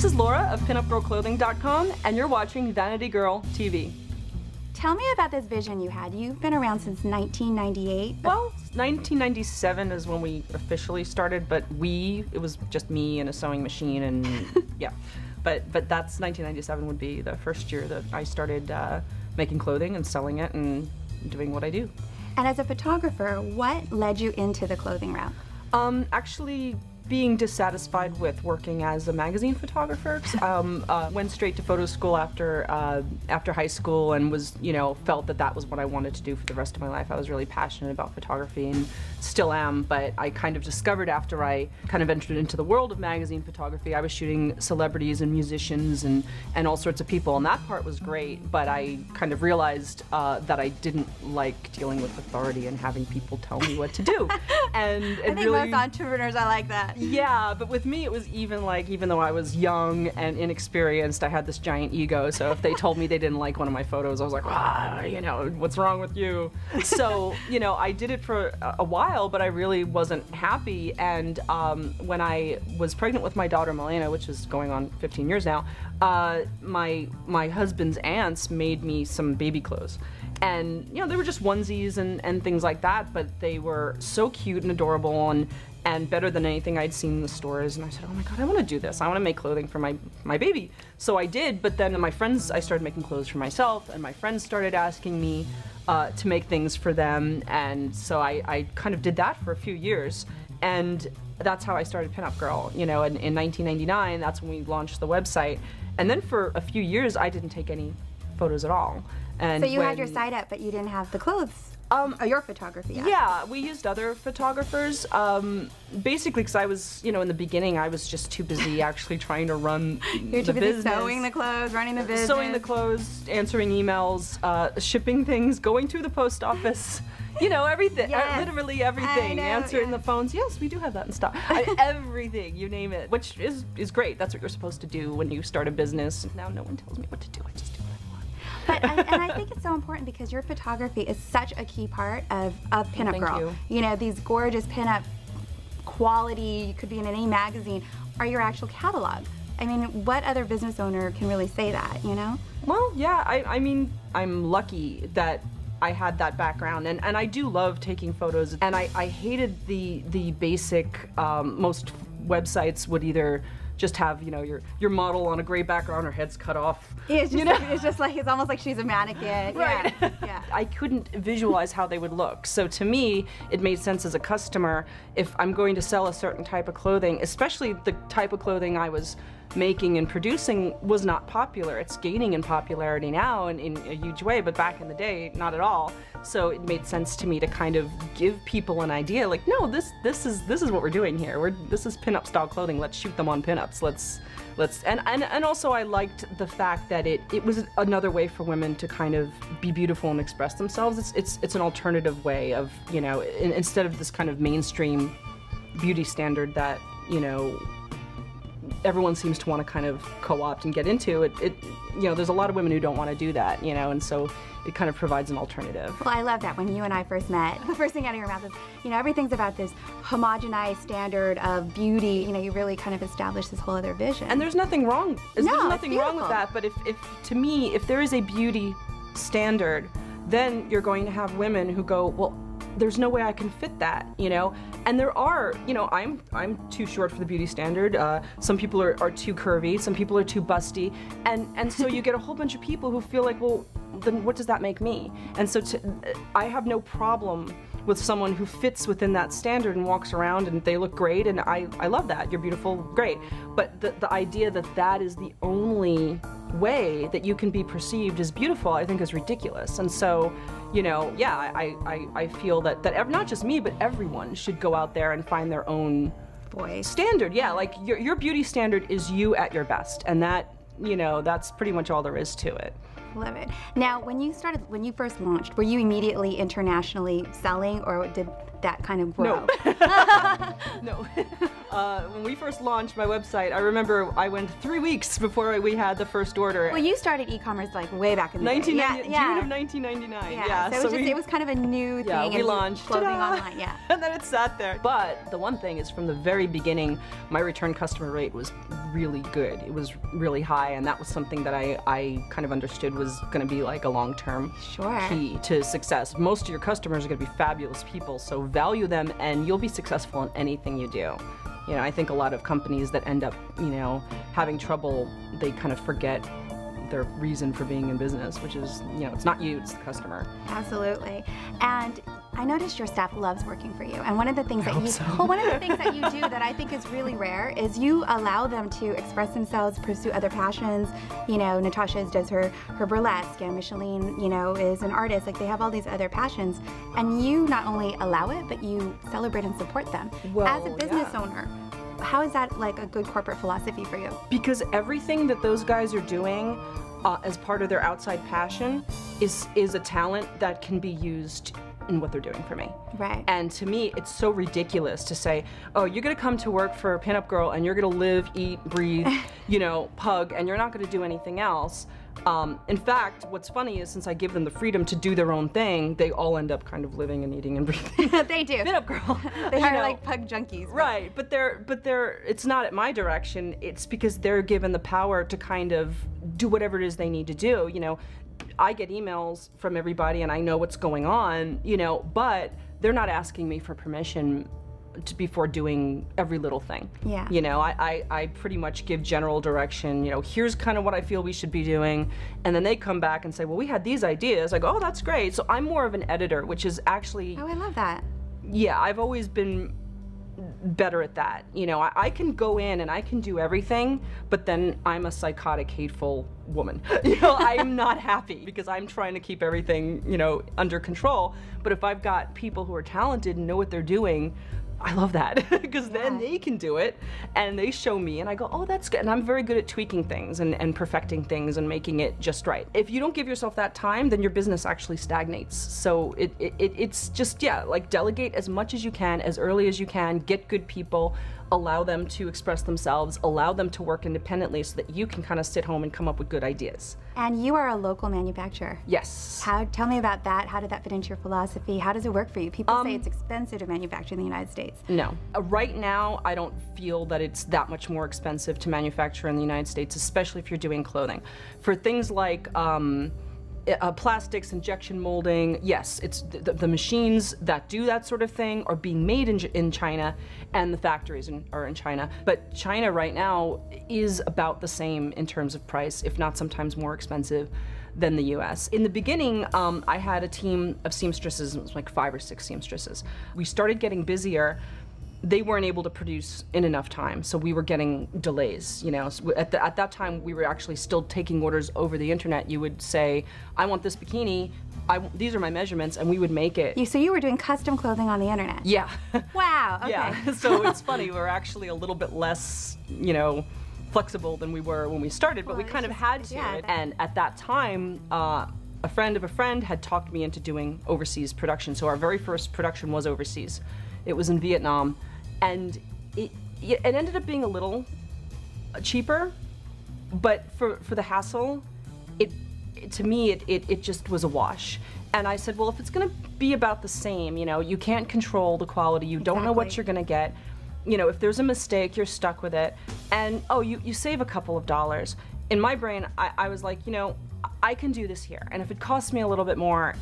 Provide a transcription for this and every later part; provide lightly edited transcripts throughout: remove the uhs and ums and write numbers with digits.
This is Laura of pinupgirlclothing.com, and you're watching Vanity Girl TV. Tell me about this vision you had. You've been around since 1998. Well, 1997 is when we officially started, but it was just me and a sewing machine, and yeah. But that's 1997 would be the first year that I started making clothing and selling it and doing what I do. And as a photographer, what led you into the clothing route? Actually, being dissatisfied with working as a magazine photographer, went straight to photo school after high school, and was, felt that was what I wanted to do for the rest of my life. I was really passionate about photography and still am, but I kind of discovered after I kind of entered into the world of magazine photography, I was shooting celebrities and musicians and all sorts of people, and that part was great, but I kind of realized that I didn't like dealing with authority and having people tell me what to do. And I think most entrepreneurs are like that. Yeah, but with me it was even though I was young and inexperienced, I had this giant ego, so if they told me they didn't like one of my photos, I was like, what's wrong with you? So, I did it for a while, but I really wasn't happy, and when I was pregnant with my daughter Milena, which is going on 15 years now, my husband's aunts made me some baby clothes. And, they were just onesies and things like that, but they were so cute and adorable and better than anything I'd seen in the stores. And I said, oh my God, I want to do this. I want to make clothing for my baby. So I did, but then I started making clothes for myself, and my friends started asking me to make things for them. And so I kind of did that for a few years. And that's how I started Pinup Girl. In 1999, that's when we launched the website. And then for a few years, I didn't take any photos at all. And so you had your site up, but you didn't have the clothes. Your photography. Yeah, we used other photographers, basically because I was, in the beginning, I was just too busy actually trying to run the business. Sewing the clothes, running the business. Sewing the clothes, answering emails, shipping things, going to the post office. Everything, yes. Literally everything, answering the phones. Yes, we do have that in stock. Everything, you name it, which is great. That's what you're supposed to do when you start a business. Now no one tells me what to do, I just do what I want. And I think it's so important because your photography is such a key part of Pinup Girl. You. These gorgeous pinup quality, you could be in any magazine, are your actual catalog. I mean, what other business owner can really say that, Well, yeah, I mean, I'm lucky that I had that background, and I do love taking photos, and I hated the basic, most websites would either just have, your model on a gray background, her head's cut off. It's just like, it's almost like she's a mannequin. Right. Yeah. I couldn't visualize how they would look. So to me, it made sense as a customer, if I'm going to sell a certain type of clothing, especially the type of clothing I was making and producing was not popular. It's gaining in popularity now in a huge way, but back in the day, not at all. So it made sense to me to kind of give people an idea, like, no, this is what we're doing here. This is pinup style clothing. Let's shoot them on pinups. And also I liked the fact that it was another way for women to kind of be beautiful and express themselves. It's an alternative way of, instead of this kind of mainstream beauty standard that, everyone seems to want to kind of co-opt and get into it. There's a lot of women who don't want to do that, and so it kind of provides an alternative. Well, I love that. When you and I first met, the first thing out of your mouth is, everything's about this homogenized standard of beauty. You really kind of established this whole other vision. And there's nothing wrong. There's nothing wrong with that. But to me, if there is a beauty standard, then you're going to have women who go, well, there's no way I can fit that, And there are, I'm too short for the beauty standard. Some people are too curvy. Some people are too busty. And so you get a whole bunch of people who feel like, well, then what does that make me? And so I have no problem with someone who fits within that standard and walks around and they look great, and I love that. You're beautiful, great. But the idea that is the only way that you can be perceived as beautiful, I think is ridiculous. And so, yeah, I feel that not just me, but everyone should go out there and find their own standard. Yeah, like your beauty standard is you at your best, and that, that's pretty much all there is to it. Love it. Now, when you first launched, were you immediately internationally selling, or did that kind of grow? No. No. When we first launched my website, I remember I went 3 weeks before we had the first order. Well, you started e-commerce like way back in the day. June of 1999. Yeah. So it was kind of a new thing. We launched clothing online. Yeah. And then it sat there. But the one thing is, from the very beginning, my return customer rate was really good. It was really high, and that was something that I kind of understood was going to be like a long-term key to success. Most of your customers are going to be fabulous people, so value them, and you'll be successful in anything you do. You know, I think a lot of companies that end up, you know, having trouble, they kind of forget their reason for being in business, which is, you know, it's not you, it's the customer. Absolutely. And I noticed your staff loves working for you. And one of the things one of the things that you do that I think is really rare is you allow them to express themselves, pursue other passions. You know, Natasha does her burlesque, and Micheline, you know, is an artist. Like, they have all these other passions, and you not only allow it, but you celebrate and support them. Well, as a business owner, how is that like a good corporate philosophy for you? Because everything that those guys are doing as part of their outside passion is a talent that can be used in what they're doing for me. Right. And to me, it's so ridiculous to say, oh, you're gonna come to work for Pinup Girl and you're gonna live, eat, breathe, you know, pug, and you're not gonna do anything else. In fact, what's funny is, since I give them the freedom to do their own thing, they all end up kind of living and eating and breathing. They do. Pinup Girl. They are like pug junkies. Right, but it's not at my direction. It's because they're given the power to kind of do whatever it is they need to do. You know, I get emails from everybody and I know what's going on, you know, but they're not asking me for permission before doing every little thing. Yeah. You know, I pretty much give general direction, you know, here's kind of what I feel we should be doing, and then they come back and say, well, we had these ideas. I go, oh, that's great. So I'm more of an editor, which is actually... Oh, I love that. Yeah, I've always been better at that. You know, I can go in and I can do everything, but then I'm a psychotic, hateful woman. You know, I'm not happy because I'm trying to keep everything, you know, under control. But if I've got people who are talented and know what they're doing, I love that, because then they can do it and they show me and I go, oh, that's good. And I'm very good at tweaking things and perfecting things and making it just right. If you don't give yourself that time, then your business actually stagnates. So it's just, yeah, like, delegate as much as you can, as early as you can, get good people, allow them to express themselves, allow them to work independently so that you can kind of sit home and come up with good ideas. And you are a local manufacturer. Yes. Tell me about that. How did that fit into your philosophy? How does it work for you? People say it's expensive to manufacture in the United States. No. Right now, I don't feel that it's that much more expensive to manufacture in the United States, especially if you're doing clothing. For things like plastics, injection molding, yes, it's the machines that do that sort of thing are being made in China, and the factories are in China. But China right now is about the same in terms of price, if not sometimes more expensive than the US. In the beginning, I had a team of seamstresses. It was like 5 or 6 seamstresses. We started getting busier. They weren't able to produce in enough time, so we were getting delays. You know, so at that time, we were actually still taking orders over the internet. You would say, I want this bikini, these are my measurements, and we would make it. So you were doing custom clothing on the internet? Yeah. Wow, okay. Yeah, so it's funny, we're actually a little bit less, you know, flexible than we were when we started, but we kind of had to. Yeah. And at that time, a friend of a friend had talked me into doing overseas production, so our very first production was overseas. It was in Vietnam. And it ended up being a little cheaper, but for the hassle, to me, it just was a wash. And I said, well, if it's gonna be about the same, you know, you can't control the quality, you don't know what you're gonna get. You know, if there's a mistake, you're stuck with it. And, oh, you save a couple of dollars. In my brain, I was like, you know, I can do this here. And if it costs me a little bit more,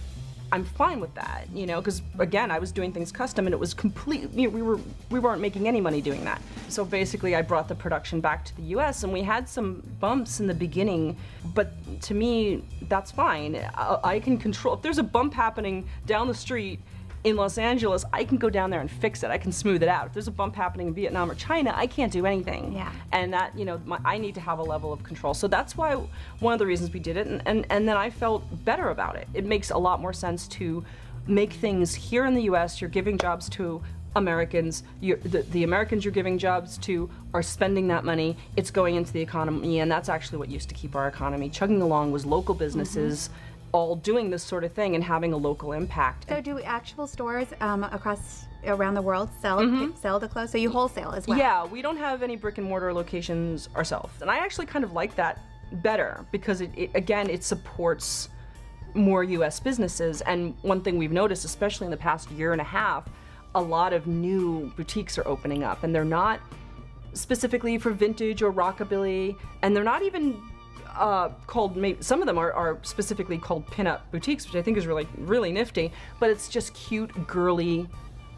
I'm fine with that, you know, because again, I was doing things custom and it was completely, we weren't making any money doing that. So basically I brought the production back to the US and we had some bumps in the beginning, but to me, that's fine. I can control, if there's a bump happening down the street in Los Angeles, I can go down there and fix it. I can smooth it out. If there's a bump happening in Vietnam or China, I can't do anything. Yeah. And that, you know, I need to have a level of control. So that's why, one of the reasons we did it, and then I felt better about it. It makes a lot more sense to make things here in the US. You're giving jobs to Americans. The Americans you're giving jobs to are spending that money. It's going into the economy, and that's actually what used to keep our economy chugging along, was local businesses all doing this sort of thing and having a local impact. So do actual stores across around the world sell the clothes? So you wholesale as well? Yeah, we don't have any brick and mortar locations ourselves. And I actually kind of like that better because again, it supports more US businesses. And one thing we've noticed, especially in the past year and a half, a lot of new boutiques are opening up, and they're not specifically for vintage or rockabilly, and they're not even called, some of them are specifically called pinup boutiques, which I think is really nifty, but it's just cute, girly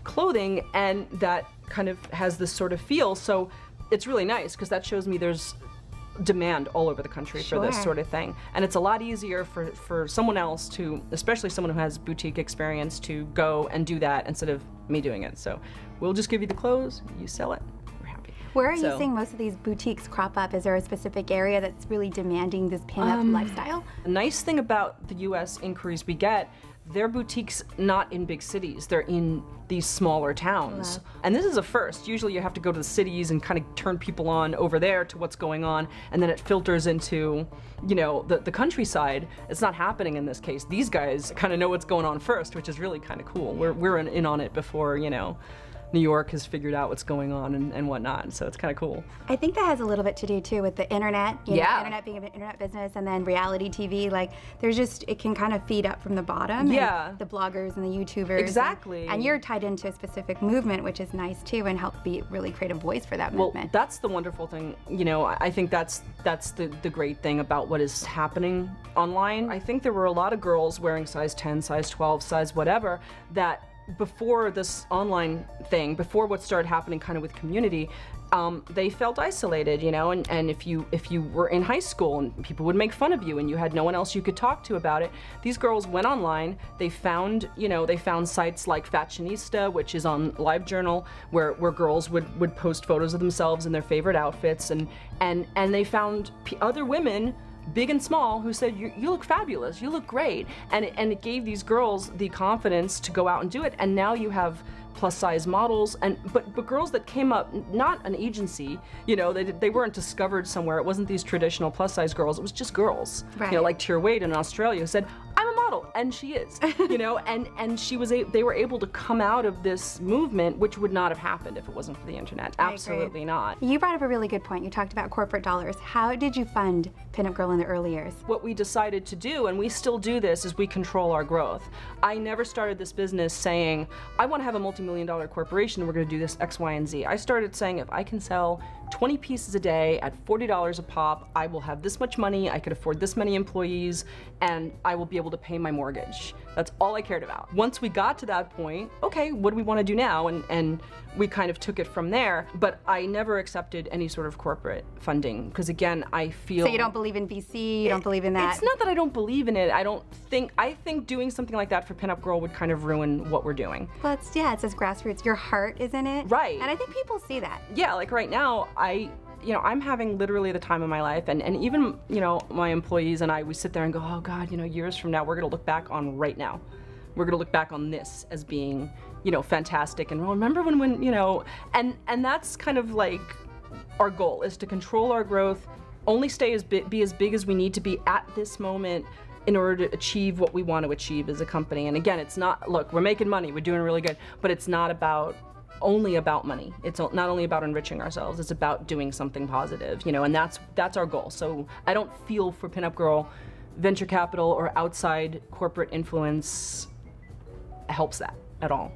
clothing, and that kind of has this sort of feel. So it's really nice because that shows me there's demand all over the country for this sort of thing. And it's a lot easier for someone else to, especially someone who has boutique experience, to go and do that instead of me doing it. So we'll just give you the clothes, you sell it. Where are you seeing most of these boutiques crop up? Is there a specific area that's really demanding this pinup lifestyle? The nice thing about the US inquiries we get, they're boutiques not in big cities, they're in these smaller towns. And this is a first. Usually you have to go to the cities and kind of turn people on over there to what's going on, and then it filters into, you know, the countryside. It's not happening in this case. These guys kind of know what's going on first, which is really kind of cool. We're in on it before, you know, New York has figured out what's going on and whatnot, so it's kind of cool. I think that has a little bit to do too with the internet, you know, internet being an internet business, and then reality TV, like there's just, it can kind of feed up from the bottom. Yeah. The bloggers and the YouTubers. Exactly. And you're tied into a specific movement, which is nice too, and help be really create a voice for that movement. Well, that's the wonderful thing, you know, I think that's the great thing about what is happening online. I think there were a lot of girls wearing size 10, size 12, size whatever, that before this online thing, before what started happening kind of with community, they felt isolated, you know, and if you were in high school and people would make fun of you and you had no one else you could talk to about it, these girls went online, they found sites like Fashionista, which is on LiveJournal, where girls would post photos of themselves in their favorite outfits, and they found other women, big and small, who said, you look fabulous, you look great, and it gave these girls the confidence to go out and do it. And now you have plus size models, but girls that came up, not an agency, you know, they weren't discovered somewhere. It wasn't these traditional plus size girls, it was just girls, you know, like Tier Wade in Australia, who said, I'm a model, and she is, you know, and they were able to come out of this movement, which would not have happened if it wasn't for the internet. Absolutely not. You brought up a really good point. You talked about corporate dollars. How did you fund Pinup Girl in the early years? What we decided to do, and we still do this, is we control our growth. I never started this business saying, I want to have a multi-million-dollar corporation and we're going to do this X, Y, and Z. I started saying, if I can sell 20 pieces a day at $40 a pop, I will have this much money, I could afford this many employees, and I will be able to pay my mortgage. That's all I cared about. Once we got to that point, okay, what do we want to do now? And we kind of took it from there, but I never accepted any sort of corporate funding, because again, I feel... So you don't believe in VC, you don't believe in that? It's not that I don't believe in it, I think doing something like that for Pinup Girl would kind of ruin what we're doing. Well, it says grassroots, your heart is in it. Right. And I think people see that. Yeah, like right now, I'm having literally the time of my life, and even, you know, my employees and we sit there and go, oh God, you know, years from now, we're gonna look back on right now. We're gonna look back on this as being, you know, fantastic, and remember when, you know, and that's kind of like our goal, is to control our growth, only be as big as we need to be at this moment in order to achieve what we want to achieve as a company. And again, it's not, look, we're making money, we're doing really good, but it's not only about money. It's not only about enriching ourselves, it's about doing something positive, you know, and that's our goal. So I don't feel for Pinup Girl venture capital or outside corporate influence helps that at all.